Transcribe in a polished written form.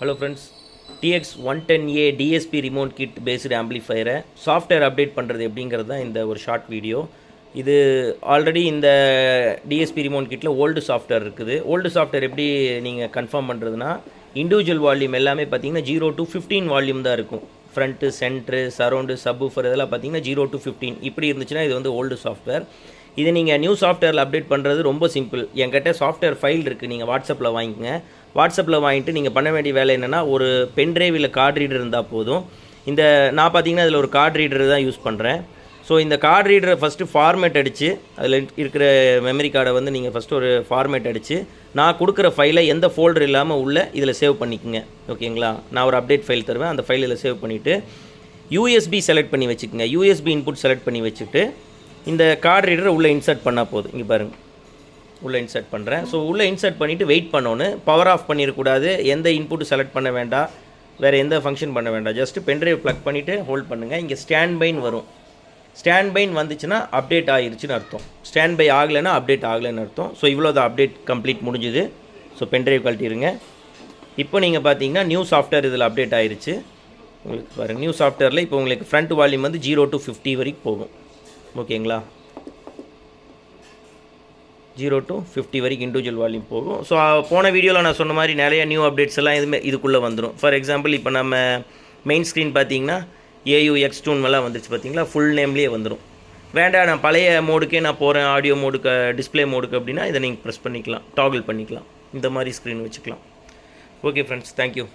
Hello friends, TX110A DSP remote kit based amplifier software update பண்ணுறது எப்படிங்கிறது தான் இந்த ஒரு ஷார்ட் வீடியோ. இது ஆல்ரெடி இந்த DSP remote kitல ஓல்டு சாஃப்ட்வேர் இருக்குது. ஓல்டு சாஃப்ட்வேர் எப்படி நீங்கள் கன்ஃபார்ம் பண்ணுறதுனா இண்டிவிஜுவல் வால்யூம் எல்லாமே பார்த்தீங்கன்னா 0 to 15 வால்யூம் தான் இருக்கும். ஃப்ரண்ட்டு, சென்ட்ரு, சரௌண்டு, சப்வூஃபர் இதெல்லாம் பார்த்தீங்கன்னா 0 to 15 இப்படி இருந்துச்சுன்னா இது வந்து ஓல்டு சாஃப்ட்வேர். இதை நீங்கள் நியூ சாஃப்ட்வேரில் அப்டேட் பண்ணுறது ரொம்ப சிம்பிள். என்கிட்ட சாஃப்ட்வேர் ஃபைல் இருக்குது, நீங்கள் வாட்ஸ்அப்பில் வாங்கிக்கங்க. வாட்ஸ்அப்பில் வாங்கிட்டு நீங்கள் பண்ண வேண்டிய வேலை என்னென்னா, ஒரு பென்ட்ரைவ் இல்லை கார்டு ரீடர் இருந்தால் போதும். இந்த நான் பார்த்தீங்கன்னா இதில் ஒரு கார்டு ரீடர் தான் யூஸ் பண்ணுறேன். ஸோ இந்த கார்டு ரீடரை ஃபஸ்ட்டு ஃபார்மேட் அடித்து அதில் இருக்கிற மெமரி கார்டை வந்து நீங்கள் ஃபஸ்ட்டு ஒரு ஃபார்மேட் அடித்து நான் கொடுக்குற ஃபைலை எந்த ஃபோல்டர் இல்லாமல் உள்ள இதில் சேவ் பண்ணிக்கோங்க. ஓகேங்களா? நான் ஒரு அப்டேட் ஃபைல் தருவேன், அந்த ஃபைல் இதில் சேவ் பண்ணிவிட்டு யூஎஸ்பி செலக்ட் பண்ணி வச்சுக்கோங்க. யூஎஸ்பி இன்புட் செலக்ட் பண்ணி வச்சுட்டு இந்த கார்டு ரீடரை உள்ளே இன்சர்ட் பண்ணால் போதும். இங்கே பாருங்கள், உள்ளே இன்சர்ட் பண்ணுறேன். ஸோ உள்ளே இன்சர்ட் பண்ணிவிட்டு வெயிட் பண்ணணும். பவர் ஆஃப் பண்ணிடக்கூடாது, எந்த இன்புட்டு செலக்ட் பண்ண வேண்டாம், வேறு எந்த ஃபங்க்ஷன் பண்ண வேண்டாம். ஜஸ்ட்டு பென்ட்ரைவ் ப்ளக் பண்ணிவிட்டு ஹோல்ட் பண்ணுங்கள். இங்கே ஸ்டாண்ட் பைன்னு வரும். ஸ்டாண்ட் பைன் வந்துச்சுன்னா அப்டேட் ஆகிருச்சுன்னு அர்த்தம். ஸ்டாண்ட் பை ஆகலைன்னா அப்டேட் ஆகலைன்னு அர்த்தம். ஸோ இவ்வளோ தான், அப்டேட் கம்ப்ளீட் முடிஞ்சுது. ஸோ பென்ட்ரைவ் கழட்டிடுங்க. இப்போ நீங்கள் பார்த்தீங்கன்னா நியூ சாஃப்ட்வேர் இதில் அப்டேட் ஆகிருச்சு. உங்களுக்கு பாருங்கள், நியூ சாஃப்ட்வேரில் இப்போ உங்களுக்கு ஃப்ரண்ட் வால்யூம் வந்து 0 to 50 வரைக்கும் போகும். ஓகேங்களா? 0 to 50 வரைக்கும் இண்டிவிஜுவல் வால்யூம் போகும். ஸோ போன வீடியோவில் நான் சொன்ன மாதிரி நிறைய நியூ அப்டேட்ஸ் எல்லாம் இதுக்குள்ளே வந்துடும். ஃபார் எக்ஸாம்பிள் இப்போ நம்ம மெயின் ஸ்க்ரீன் பார்த்தீங்கன்னா AUX டூன் எல்லாம் வந்துருச்சு பார்த்தீங்களா, ஃபுல் நேம்லேயே வந்துடும். வேண்டாம், நான் பழைய மோடுக்கே நான் போகிறேன், ஆடியோ மோடுக்கு, டிஸ்பிளே மோடுக்கு அப்படின்னா இதை நீங்கள் ப்ரெஸ் பண்ணிக்கலாம், டாகிள் பண்ணிக்கலாம், இந்த மாதிரி ஸ்க்ரீன் வச்சுக்கலாம். Okay friends, thank you.